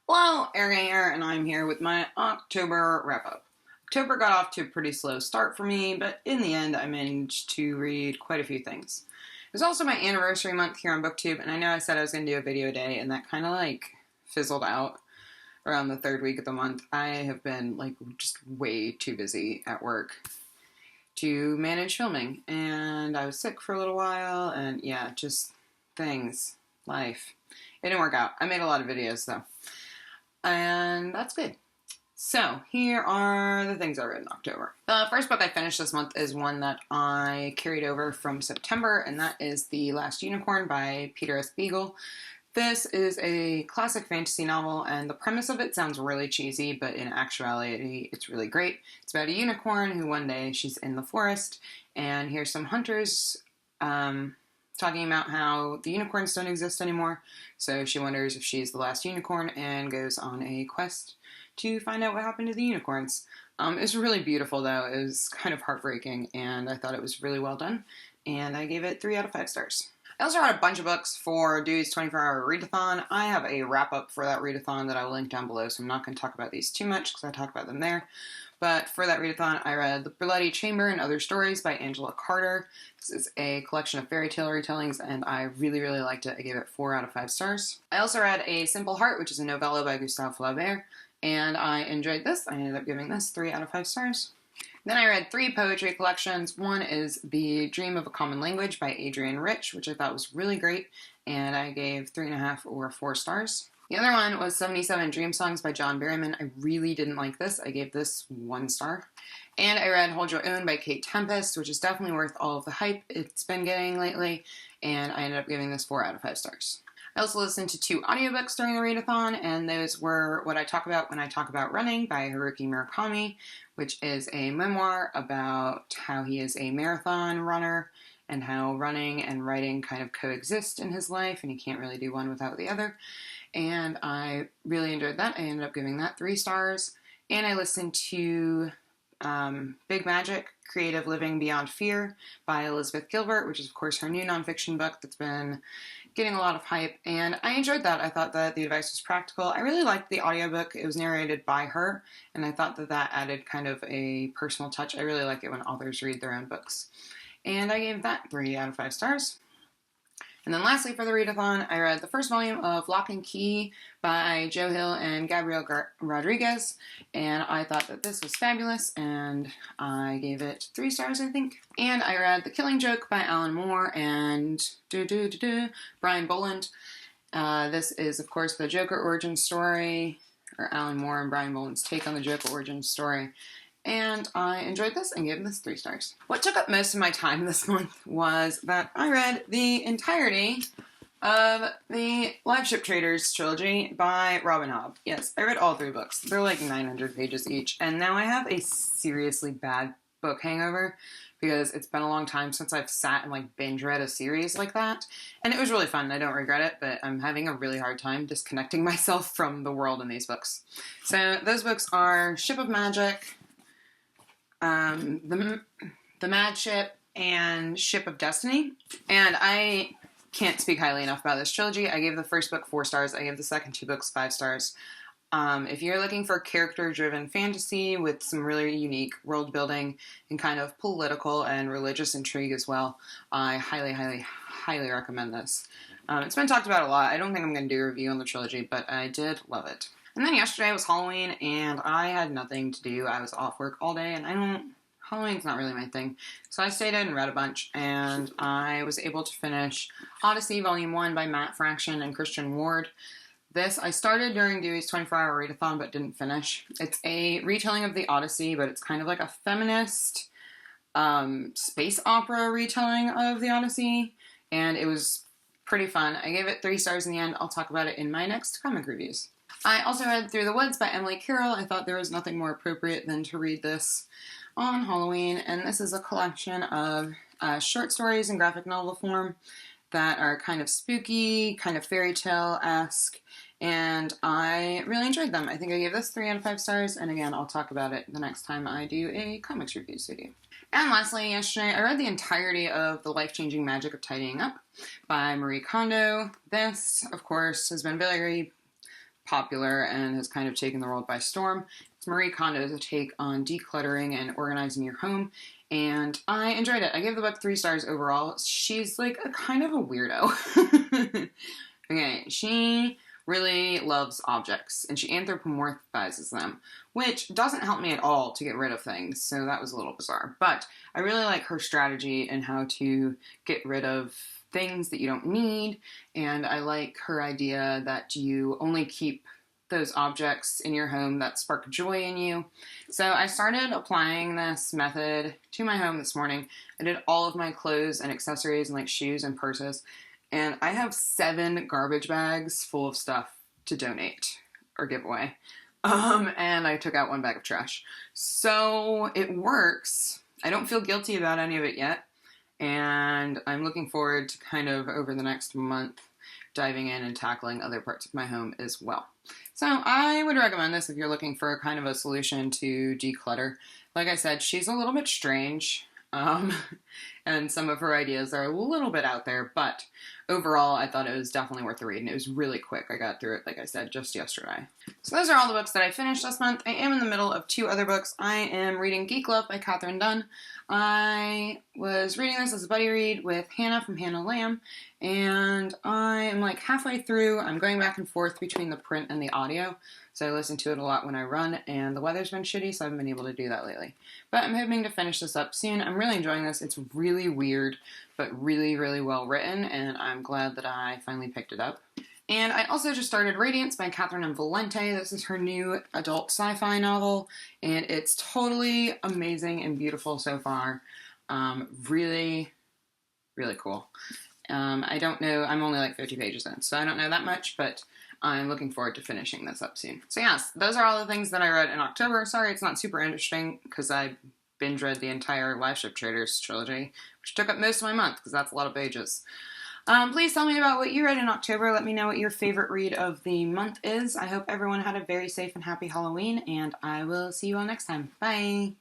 Hello, Erica here, and I'm here with my October wrap-up. October got off to a pretty slow start for me, but in the end I managed to read quite a few things. It was also my anniversary month here on BookTube, and I know I said I was going to do a video a day, and that kind of fizzled out around the third week of the month. I have been just way too busy at work to manage filming, and I was sick for a little while, and yeah, just things, life. It didn't work out. I made a lot of videos though. And that's good. So, here are the things I read in October. The first book I finished this month is one that I carried over from September, and that is The Last Unicorn by Peter S. Beagle. This is a classic fantasy novel, and the premise of it sounds really cheesy, but in actuality, it's really great. It's about a unicorn who one day she's in the forest, and here's some hunters talking about how the unicorns don't exist anymore, so she wonders if she's the last unicorn and goes on a quest to find out what happened to the unicorns. It's really beautiful though. It was kind of heartbreaking, and I thought it was really well done, and I gave it 3 out of 5 stars. I also read a bunch of books for Dewey's 24-hour Readathon. I have a wrap-up for that Readathon that I will link down below, so I'm not going to talk about these too much because I talk about them there. But for that readathon, I read The Bloody Chamber and Other Stories by Angela Carter. This is a collection of fairy tale retellings, and I really, really liked it. I gave it 4 out of 5 stars. I also read A Simple Heart, which is a novella by Gustave Flaubert, and I enjoyed this. I ended up giving this 3 out of 5 stars. Then I read 3 poetry collections. One is The Dream of a Common Language by Adrienne Rich, which I thought was really great, and I gave 3.5 or 4 stars. The other one was 77 Dream Songs by John Berryman. I really didn't like this. I gave this 1 star. And I read Hold Your Own by Kate Tempest, which is definitely worth all of the hype it's been getting lately, and I ended up giving this 4 out of 5 stars. I also listened to 2 audiobooks during the readathon, and those were What I Talk About When I Talk About Running by Haruki Murakami, which is a memoir about how he is a marathon runner and how running and writing kind of coexist in his life, and he can't really do one without the other. And I really enjoyed that. I ended up giving that 3 stars. And I listened to Big Magic, Creative Living Beyond Fear by Elizabeth Gilbert, which is, of course, her new nonfiction book that's been getting a lot of hype. And I enjoyed that. I thought that the advice was practical. I really liked the audiobook. It was narrated by her, and I thought that that added kind of a personal touch. I really like it when authors read their own books. And I gave that 3 out of 5 stars. And then lastly for the readathon, I read the first volume of Lock and Key by Joe Hill and Gabriel Rodriguez, and I thought that this was fabulous, and I gave it 3 stars, I think. And I read The Killing Joke by Alan Moore and Brian Boland. This is, of course, the Joker origin story, or Alan Moore and Brian Boland's take on the Joker origin story. And I enjoyed this and gave this 3 stars. What took up most of my time this month was that I read the entirety of the Liveship Traders trilogy by Robin Hobb. Yes, I read all 3 books. They're like 900 pages each, and now I have a seriously bad book hangover because it's been a long time since I've sat and binge read a series like that. And it was really fun. I don't regret it, but I'm having a really hard time disconnecting myself from the world in these books. So those books are Ship of Magic, the Mad Ship, and Ship of Destiny. And I can't speak highly enough about this trilogy. I gave the first book 4 stars. I gave the second 2 books 5 stars. If you're looking for character-driven fantasy with some really unique world building and kind of political and religious intrigue as well, I highly, highly, highly recommend this. It's been talked about a lot. I don't think I'm going to do a review on the trilogy, but I did love it. And then yesterday was Halloween, and I had nothing to do. I was off work all day, and Halloween's not really my thing. So I stayed in and read a bunch, and I was able to finish Odyssey Volume 1 by Matt Fraction and Christian Ward. This I started during Dewey's 24-hour readathon, but didn't finish. It's a retelling of the Odyssey, but it's kind of like a feminist space opera retelling of the Odyssey, and it was pretty fun. I gave it 3 stars in the end. I'll talk about it in my next comic reviews. I also read Through the Woods by Emily Carroll. I thought there was nothing more appropriate than to read this on Halloween, and this is a collection of short stories in graphic novel form that are kind of spooky, kind of fairy tale-esque, and I really enjoyed them. I think I gave this 3 out of 5 stars, and again, I'll talk about it the next time I do a comics reviews video. And lastly, yesterday, I read the entirety of The Life-Changing Magic of Tidying Up by Marie Kondo. This, of course, has been very popular and has kind of taken the world by storm. It's Marie Kondo's take on decluttering and organizing your home, and I enjoyed it. I gave the book 3 stars overall. She's like a kind of a weirdo. Okay, she really loves objects, and she anthropomorphizes them, which doesn't help me at all to get rid of things, so that was a little bizarre. But I really like her strategy in how to get rid of things that you don't need, and I like her idea that you only keep those objects in your home that spark joy in you. So I started applying this method to my home this morning. I did all of my clothes and accessories and like shoes and purses, and I have 7 garbage bags full of stuff to donate or give away. And I took out 1 bag of trash. So it works. I don't feel guilty about any of it yet. And I'm looking forward to kind of over the next month diving in and tackling other parts of my home as well. So I would recommend this if you're looking for kind of a solution to declutter. Like I said, she's a little bit strange. And some of her ideas are a little bit out there, but overall, I thought it was definitely worth the read, and it was really quick. I got through it, like I said, just yesterday. So those are all the books that I finished this month. I am in the middle of 2 other books. I am reading Geek Love by Katherine Dunn. I was reading this as a buddy read with Hannah from Hannah Lamb, and I am like halfway through. I'm going back and forth between the print and the audio, so I listen to it a lot when I run, and the weather's been shitty, so I haven't been able to do that lately. But I'm hoping to finish this up soon. I'm really enjoying this. It's really weird, but really, really well written, and I'm glad that I finally picked it up. And I also just started Radiance by Catherine M. Valente. This is her new adult sci-fi novel, and it's totally amazing and beautiful so far. Really, really cool. I don't know, I'm only like 50 pages in, so I don't know that much, but I'm looking forward to finishing this up soon. So yes, those are all the things that I read in October. Sorry it's not super interesting, because I binge read the entire Liveship Traders trilogy, which took up most of my month, because that's a lot of pages. Please tell me about what you read in October. Let me know what your favorite read of the month is. I hope everyone had a very safe and happy Halloween, and I will see you all next time. Bye!